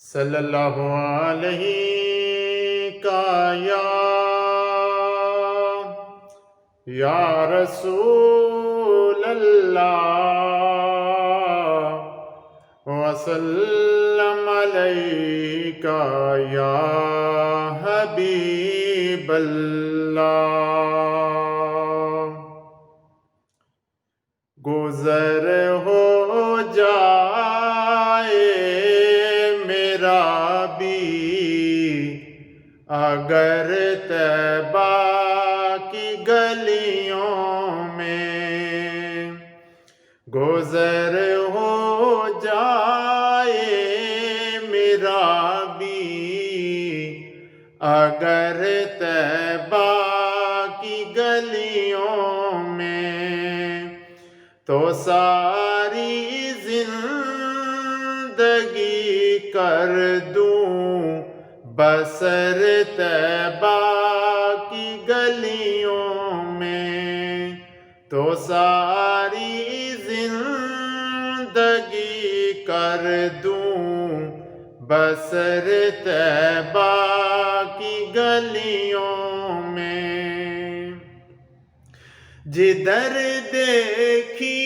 صلی اللہ علیہ کا یا رسول اللہ وسلم علیکا یا حبیب اللہ۔ گزر ہو جائے میرا بھی اگر طیبہ کی گلیوں میں، گزر ہو جائے میرا بھی اگر طیبہ کی گلیوں میں، تو ساری زندگی کر دوں بسر طیبہ کی گلیوں میں، تو ساری زندگی کر دوں بسر طیبہ کی گلیوں میں۔ جدھر دیکھی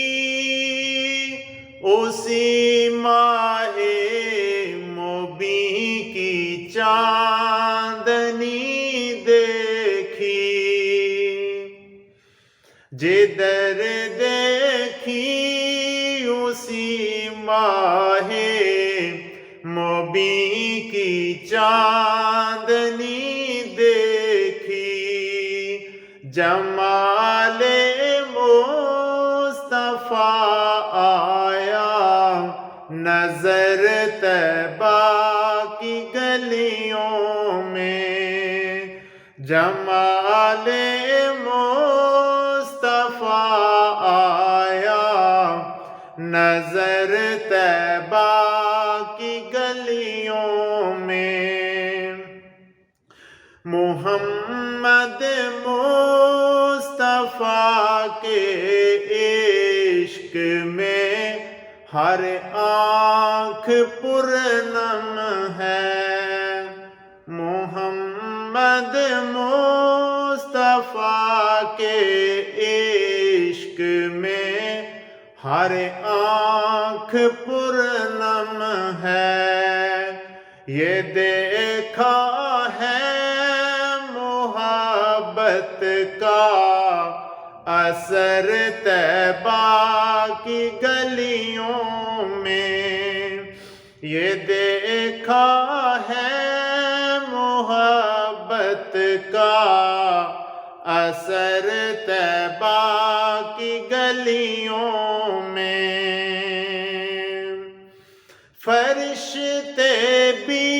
اسی ماہ مبیں کی چاندنی دیکھی، جدھر دیکھی اسی ماہ مبیں کی چاندنی دیکھی، جمال مصطفیٰ آیا نظر طیبہ کی گلیوں میں، جمال مصطفیٰ آیا نظر طیبہ کی گلیوں میں۔ محمد مصطفیٰ کے عشق میں ہر آنکھ پرنم ہے، محمد مصطفیٰ کے عشق میں ہر آنکھ پرنم ہے، یہ دیکھا ہے محبت کا اثر طیبہ کی گلیوں میں، یہ دیکھا ہے محبت کا اثر طیبہ کی گلیوں میں۔ فرشتے بھی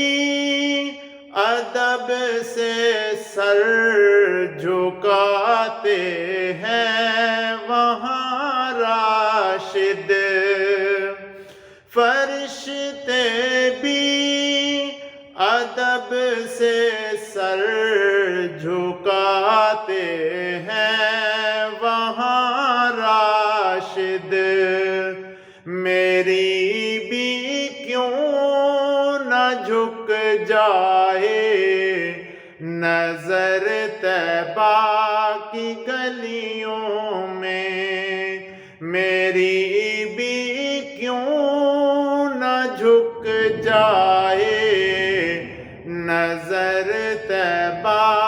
ادب سے سر جھکاتے ہیں وہاں راشد، فرشتے بھی ادب سے سر جھکاتے ہیں وہاں راشد، میری بھی کیوں نہ جھک جائے نظر طیبہ کی گلیوں میں، میری بھی کیوں نہ جھک جائے نظر طیبہ